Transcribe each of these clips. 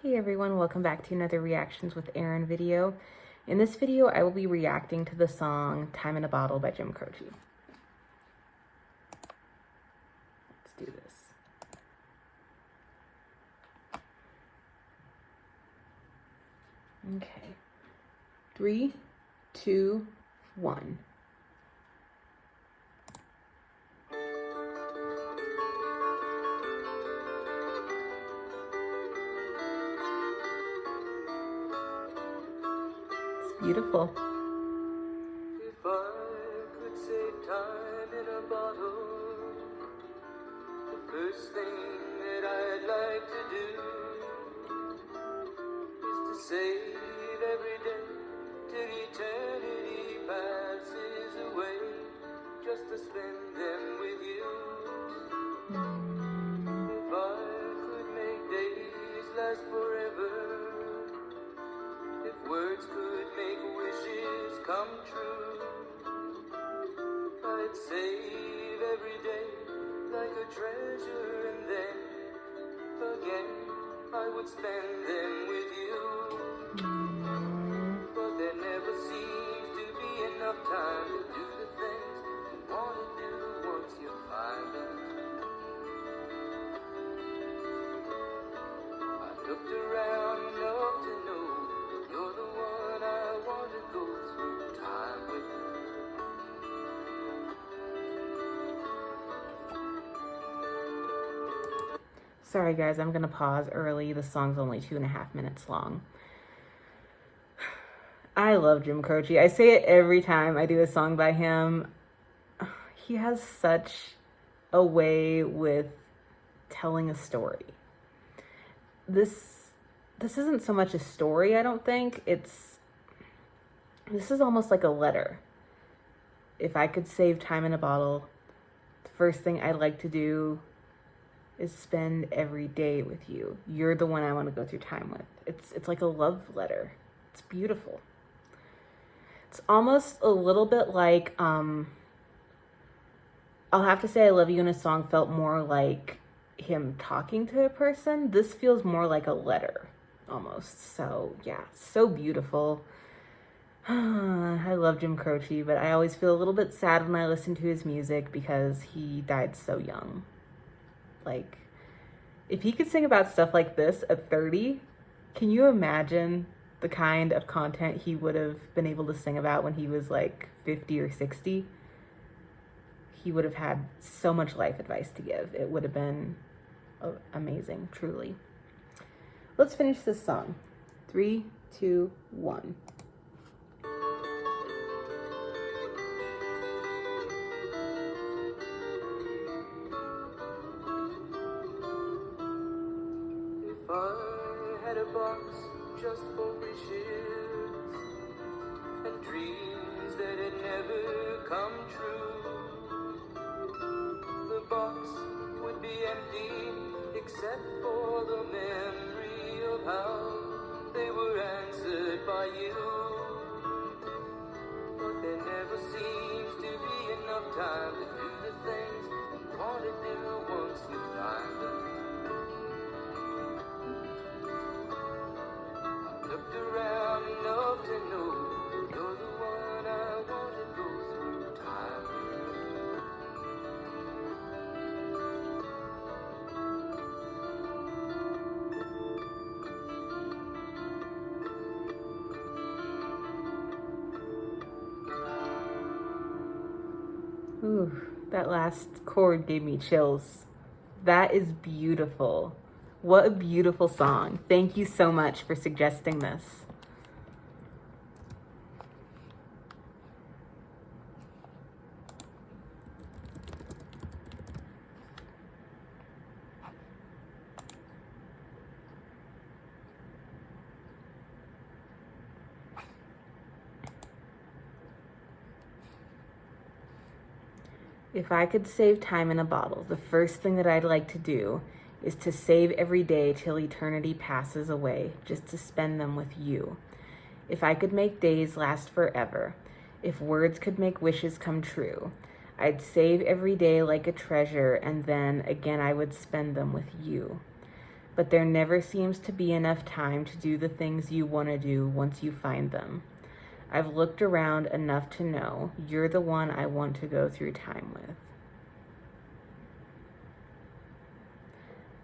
Hey everyone, welcome back to another Reactions with Aaron video. In this video, I will be reacting to the song Time in a Bottle by Croce. Let's do this. Okay. 3, 2, 1. Beautiful. If I could save time in a bottle, the first thing that I'd like to do is to save every day till eternity passes away, just to spend them with you. If I could make days last forever, if words could make wishes come true, I'd save every day like a treasure, and then again I would spend them with you. But there never seems to be enough time to do the things you want to do once you find them. I looked around enough to know you're the one I want to go through time with. Sorry guys, I'm gonna pause early. The song's only 2.5 minutes long. I love Croce. I say it every time I do a song by him. He has such a way with telling a story. This isn't so much a story, I don't think. This is almost like a letter. If I could save time in a bottle, the first thing I'd like to do is spend every day with you. You're the one I want to go through time with. It's like a love letter. It's beautiful. It's almost a little bit like, I'll have to say I love you in a song felt more like him talking to a person. This feels more like a letter almost. So yeah, so beautiful. I love Croce, but I always feel a little bit sad when I listen to his music because he died so young. Like, if he could sing about stuff like this at 30, can you imagine the kind of content he would have been able to sing about when he was like 50 or 60? He would have had so much life advice to give. It would have been amazing, truly. Let's finish this song. 3, 2, 1. If I had a box just for wishes and dreams that had never come true, the box would be empty except for the memory of how they were answered by you. But there never seems to be enough time to do the things you want to do once you find them. Looked around enough to know you're the one I want to go through time with. Ooh, that last chord gave me chills. That is beautiful. What a beautiful song. Thank you so much for suggesting this. If I could save time in a bottle, the first thing that I'd like to do is to save every day till eternity passes away, just to spend them with you. If I could make days last forever, if words could make wishes come true, I'd save every day like a treasure, and then again I would spend them with you. but there never seems to be enough time to do the things you want to do once you find them. I've looked around enough to know you're the one I want to go through time with.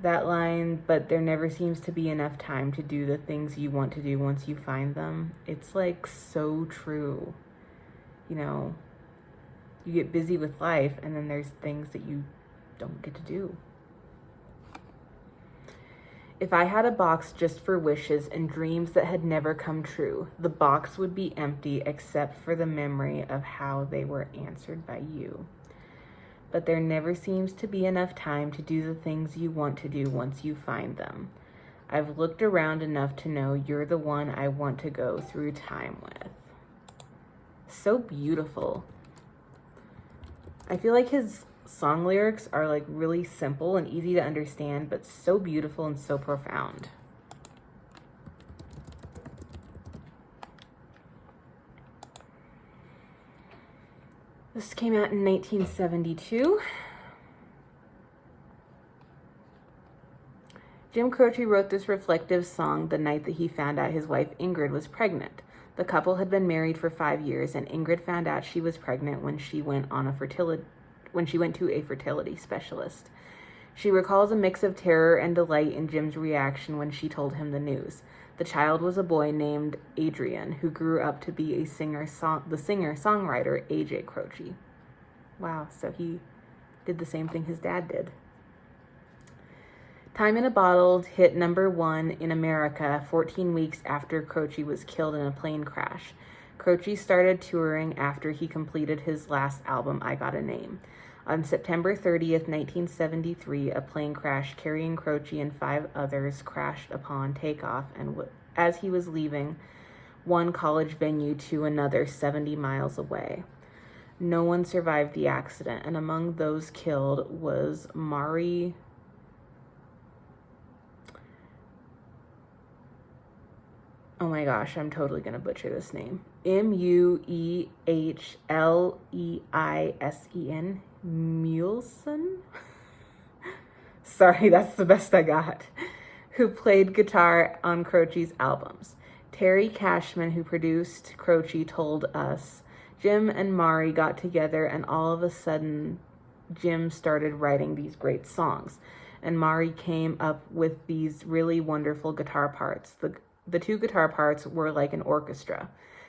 That line, but there never seems to be enough time to do the things you want to do once you find them. It's like so true. You know, you get busy with life and then there's things that you don't get to do. If I had a box just for wishes and dreams that had never come true, the box would be empty except for the memory of how they were answered by you. But there never seems to be enough time to do the things you want to do once you find them. I've looked around enough to know you're the one I want to go through time with. So beautiful. I feel like his song lyrics are like really simple and easy to understand, but so beautiful and so profound. This came out in 1972. Jim Croce wrote this reflective song the night that he found out his wife Ingrid was pregnant. The couple had been married for 5 years, and Ingrid found out she was pregnant when she went to a fertility specialist. She recalls a mix of terror and delight in Jim's reaction when she told him the news. The child was a boy named Adrian, who grew up to be the singer-songwriter A.J. Croce. Wow, so he did the same thing his dad did. Time in a Bottle hit #1 in America 14 weeks after Croce was killed in a plane crash. Croce started touring after he completed his last album, I Got a Name. On September 30th, 1973, a plane crash carrying Croce and 5 others crashed upon takeoff, and as he was leaving one college venue to another 70 miles away. No one survived the accident, and among those killed was Mari. Oh my gosh, I'm totally going to butcher this name. Muehleisen. Mulesen? Sorry, that's the best I got. Who played guitar on Croce's albums. Terry Cashman, who produced Croce, told us, Jim and Mari got together and all of a sudden Jim started writing these great songs. And Mari came up with these really wonderful guitar parts. The 2 guitar parts were like an orchestra.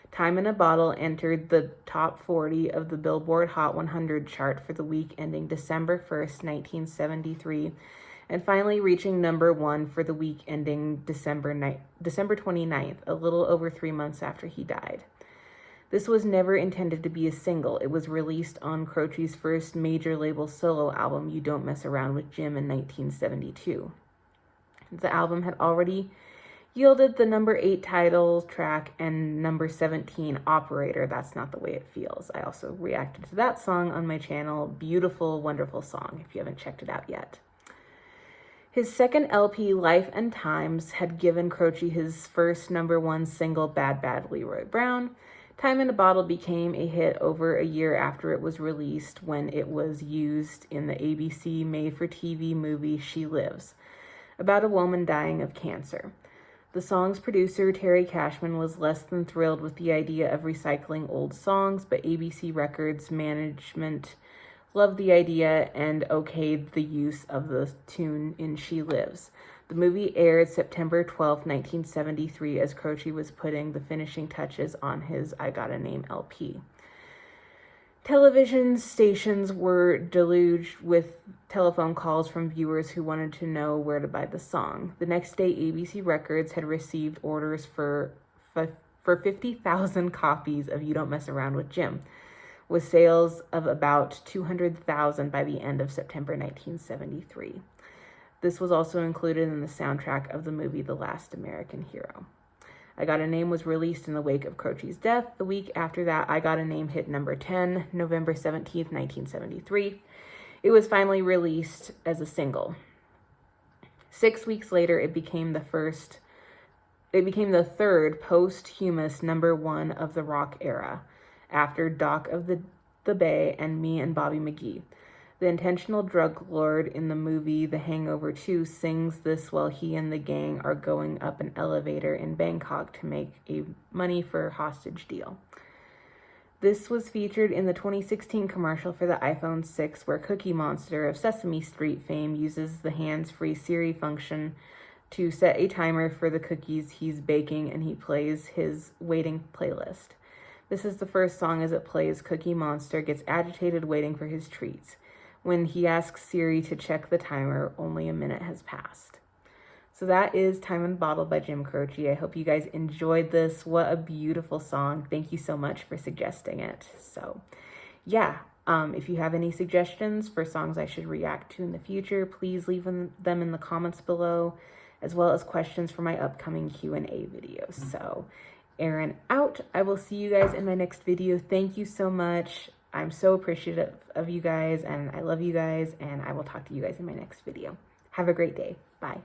Time in a Bottle entered the top 40 of the Billboard Hot 100 chart for the week ending December 1st, 1973, and finally reaching #1 for the week ending December 29th, a little over 3 months after he died. This was never intended to be a single. It was released on Croce's first major label solo album, You Don't Mess Around with Jim, in 1972. The album had already yielded the #8 title track and #17 Operator, That's Not the Way It Feels. I also reacted to that song on my channel. Beautiful, wonderful song if you haven't checked it out yet. His second LP, Life and Times, had given Croce his first #1 single, Bad Bad Leroy Brown. Time in a Bottle became a hit over a year after it was released when it was used in the ABC made-for-TV movie She Lives, about a woman dying of cancer. The song's producer, Terry Cashman, was less than thrilled with the idea of recycling old songs, but ABC Records management loved the idea and okayed the use of the tune in She Lives. The movie aired September 12, 1973, as Croce was putting the finishing touches on his I Got a Name LP. Television stations were deluged with telephone calls from viewers who wanted to know where to buy the song. The next day, ABC Records had received orders for 50,000 copies of You Don't Mess Around with Jim, with sales of about 200,000 by the end of September 1973. This was also included in the soundtrack of the movie The Last American Hero. I Got a Name was released in the wake of Croce's death. The week after that, I Got a Name hit #10, November 17th, 1973. It was finally released as a single. 6 weeks later, it became the third posthumous #1 of the rock era, after Dock of the Bay and Me and Bobby McGee. The intentional drug lord in the movie The Hangover 2 sings this while he and the gang are going up an elevator in Bangkok to make a money for a hostage deal. This was featured in the 2016 commercial for the iPhone 6, where Cookie Monster of Sesame Street fame uses the hands-free Siri function to set a timer for the cookies he's baking, and he plays his waiting playlist. This is the first song. As it plays, Cookie Monster gets agitated waiting for his treats. When he asks Siri to check the timer, only a minute has passed. So that is Time and Bottle by Jim Croce. I hope you guys enjoyed this. What a beautiful song. Thank you so much for suggesting it. So yeah, if you have any suggestions for songs I should react to in the future, please leave them in the comments below, as well as questions for my upcoming Q&A videos. So Erin out. I will see you guys in my next video. Thank you so much. I'm so appreciative of you guys, and I love you guys, and I will talk to you guys in my next video. Have a great day. Bye.